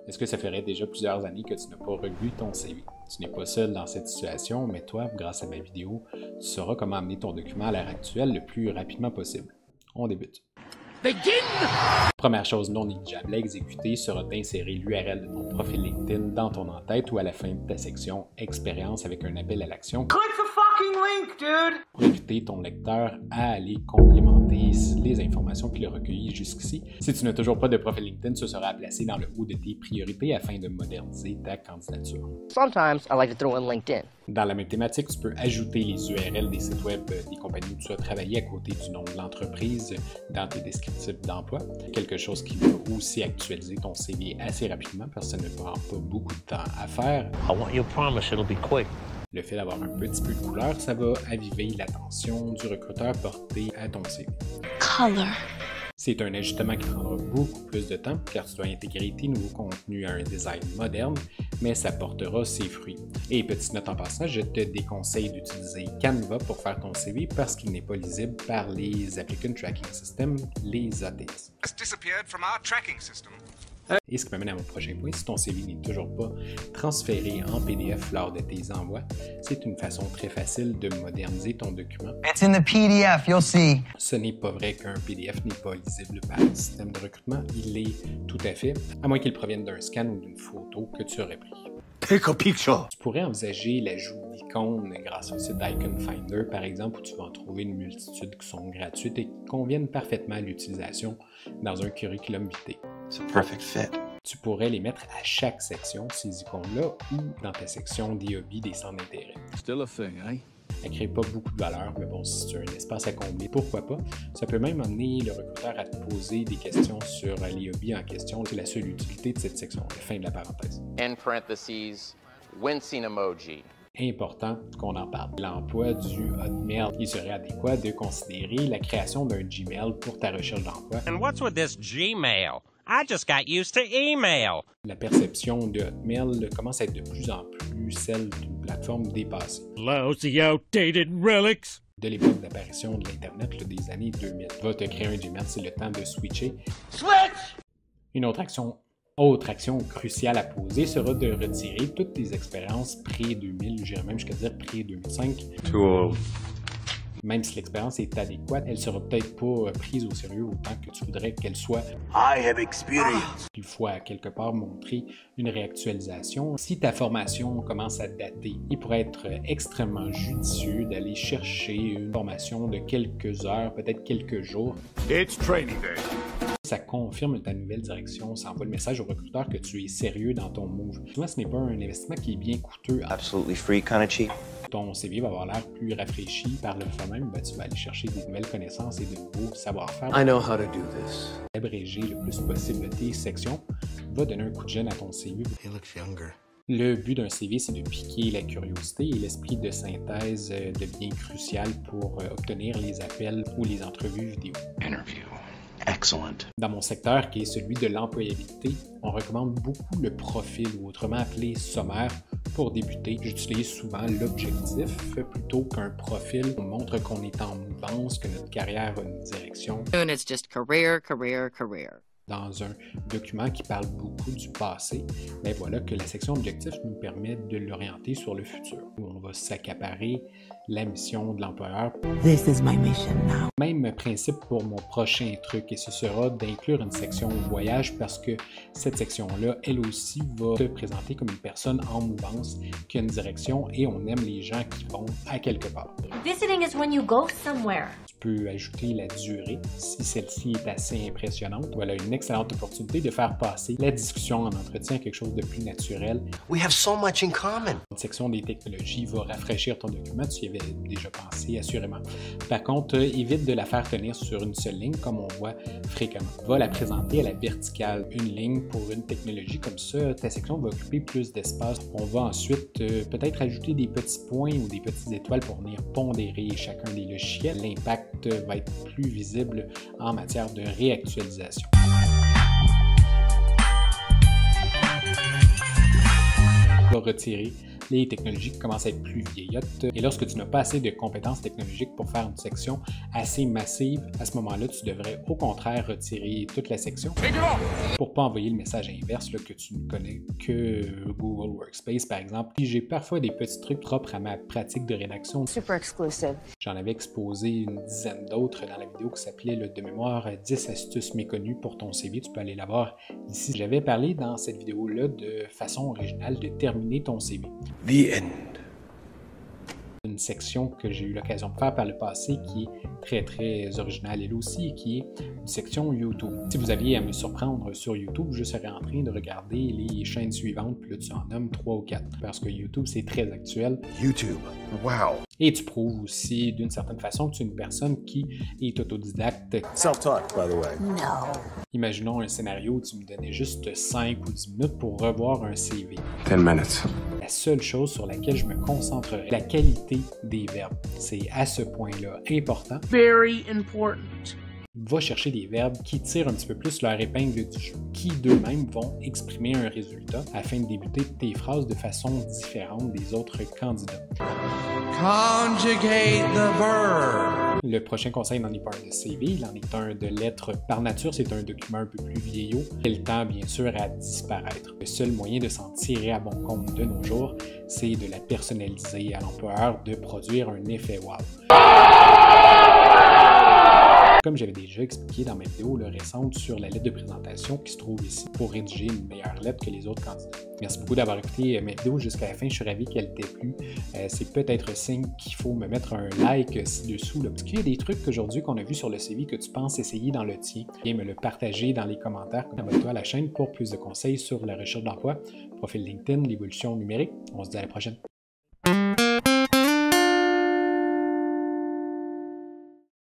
Est-ce que ça ferait déjà plusieurs années que tu n'as pas relu ton CV? Tu n'es pas seul dans cette situation, mais toi, grâce à ma vidéo, tu sauras comment amener ton document à l'heure actuelle le plus rapidement possible. On débute. Première chose non négligeable à exécuter sera d'insérer l'URL de ton profil LinkedIn dans ton en-tête ou à la fin de ta section Expérience avec un appel à l'action. Click the fucking link, dude! Pour inviter ton lecteur à aller complémenter les informations qu'il a recueillies jusqu'ici. Si tu n'as toujours pas de profil LinkedIn, ce sera à placer dans le haut de tes priorités afin de moderniser ta candidature. Sometimes I like to throw in LinkedIn. Dans la même thématique, tu peux ajouter les URL des sites web des compagnies où tu as travaillé à côté du nom de l'entreprise dans tes descriptifs d'emploi. Quelque chose qui va aussi actualiser ton CV assez rapidement parce que ça ne prend pas beaucoup de temps à faire. I want you to promise it'll be quick. Le fait d'avoir un petit peu de couleur, ça va aviver l'attention du recruteur porté à ton CV. Color. C'est un ajustement qui prendra beaucoup plus de temps car tu dois intégrer tes nouveaux contenus à un design moderne, mais ça portera ses fruits. Et petite note en passant, je te déconseille d'utiliser Canva pour faire ton CV parce qu'il n'est pas lisible par les Applicant Tracking System, les ATS. Et ce qui m'amène à mon prochain point, si ton CV n'est toujours pas transféré en PDF lors de tes envois, c'est une façon très facile de moderniser ton document. It's in the PDF, you'll see. Ce n'est pas vrai qu'un PDF n'est pas lisible par le système de recrutement, il l'est tout à fait, à moins qu'il provienne d'un scan ou d'une photo que tu aurais pris. Take a picture. Tu pourrais envisager l'ajout d'icônes grâce au site d'Icon Finder, par exemple, où tu vas en trouver une multitude qui sont gratuites et qui conviennent parfaitement à l'utilisation dans un curriculum vitae. It's a perfect fit. Tu pourrais les mettre à chaque section, ces icônes-là, ou dans ta section des hobbies, des centres d'intérêt. Still a thing, eh? Elle ne crée pas beaucoup de valeur, mais bon, si tu as un espace à combler, pourquoi pas. Ça peut même amener le recruteur à te poser des questions sur les hobbies en question. C'est la seule utilité de cette section, fin de la parenthèse. In parentheses, wincing emoji. Important qu'on en parle. L'emploi du Hotmail, il serait adéquat de considérer la création d'un Gmail pour ta recherche d'emploi. And what's with this Gmail? I just got used to email. La perception de Hotmail commence à être de plus en plus celle d'une plateforme dépassée. Lousy outdated relics. De l'époque d'apparition de l'Internet des années 2000. Va te créer un Gmail, c'est le temps de switcher. Switch! Une autre action cruciale à poser sera de retirer toutes tes expériences pré-2000, j'irais même jusqu'à dire pré-2005. Too old. Même si l'expérience est adéquate, elle sera peut-être pas prise au sérieux autant que tu voudrais qu'elle soit. I have experience. Il faut à quelque part montrer une réactualisation. Si ta formation commence à dater, il pourrait être extrêmement judicieux d'aller chercher une formation de quelques heures, peut-être quelques jours. It's training day. Ça confirme ta nouvelle direction, ça envoie le message au recruteur que tu es sérieux dans ton move. Toi, ce n'est pas un investissement qui est bien coûteux. Absolutely free, kind of cheap. Ton CV va avoir l'air plus rafraîchi par le fait même, tu vas aller chercher des nouvelles connaissances et de nouveaux savoir-faire. I know how to do this. Abréger le plus possible tes sections va donner un coup de jeune à ton CV. He looks younger. Le but d'un CV, c'est de piquer la curiosité et l'esprit de synthèse devient crucial pour obtenir les appels ou les entrevues vidéo. Interview. Excellent. Dans mon secteur, qui est celui de l'employabilité, on recommande beaucoup le profil, ou autrement appelé sommaire, pour débuter. J'utilise souvent l'objectif plutôt qu'un profil. On montre qu'on est en mouvance, que notre carrière a une direction. Soon it's just career, career, career. Dans un document qui parle beaucoup du passé, ben voilà que la section objectif nous permet de l'orienter sur le futur, où on va s'accaparer la mission de l'employeur. This is my mission now. Même principe pour mon prochain truc, et ce sera d'inclure une section voyage parce que cette section-là, elle aussi, va te présenter comme une personne en mouvance qui a une direction et on aime les gens qui vont à quelque part. Visiting is when you go somewhere. Tu peux ajouter la durée si celle-ci est assez impressionnante. Voilà une excellente opportunité de faire passer la discussion en entretien à quelque chose de plus naturel. We have so much in common. Une section des technologies va rafraîchir ton document, tu y avais déjà pensé assurément. Par contre, évite de la faire tenir sur une seule ligne comme on voit fréquemment. Va la présenter à la verticale, une ligne pour une technologie comme ça, ta section va occuper plus d'espace. On va ensuite peut-être ajouter des petits points ou des petites étoiles pour venir pondérer chacun des logiciels. L'impact va être plus visible en matière de réactualisation. Va retirer les technologies commencent à être plus vieillottes. Et lorsque tu n'as pas assez de compétences technologiques pour faire une section assez massive, à ce moment-là, tu devrais au contraire retirer toute la section pour ne pas envoyer le message inverse là, que tu ne connais que Google Workspace, par exemple. Puis j'ai parfois des petits trucs propres à ma pratique de rédaction. Super exclusive. J'en avais exposé une dizaine d'autres dans la vidéo qui s'appelait de mémoire 10 astuces méconnues pour ton CV. Tu peux aller la voir ici. J'avais parlé dans cette vidéo-là de façon originale de terminer ton CV. The end. Une section que j'ai eu l'occasion de faire par le passé qui est très originale elle aussi, qui est une section YouTube. Si vous aviez à me surprendre sur YouTube, je serais en train de regarder les chaînes suivantes, puis là tu en nommes 3 ou 4, parce que YouTube c'est très actuel. YouTube. Wow. Et tu prouves aussi d'une certaine façon que tu es une personne qui est autodidacte. Self-taught, by the way. No. Imaginons un scénario où tu me donnais juste 5 ou 10 minutes pour revoir un CV. 10 minutes. La seule chose sur laquelle je me concentrerai, la qualité des verbes. C'est à ce point-là important. Very important. Va chercher des verbes qui tirent un petit peu plus leur épingle du jeu, qui d'eux-mêmes vont exprimer un résultat afin de débuter tes phrases de façon différente des autres candidats. Conjugate the verb. Le prochain conseil n'en est pas un de CV, il en est un de lettres. Par nature, c'est un document un peu plus vieillot, qui tend bien sûr à disparaître. Le seul moyen de s'en tirer à bon compte de nos jours, c'est de la personnaliser à l'employeur, de produire un effet wow. Comme j'avais déjà expliqué dans ma vidéo récente sur la lettre de présentation qui se trouve ici pour rédiger une meilleure lettre que les autres candidats. Merci beaucoup d'avoir écouté ma vidéo jusqu'à la fin, je suis ravi qu'elle t'ait plu. C'est peut-être signe qu'il faut me mettre un like ci-dessous. Est-ce qu'il y a des trucs aujourd'hui qu'on a vus sur le CV que tu penses essayer dans le tien? Viens me le partager dans les commentaires. Abonne-toi à la chaîne pour plus de conseils sur la recherche d'emploi, profil LinkedIn, l'évolution numérique. On se dit à la prochaine.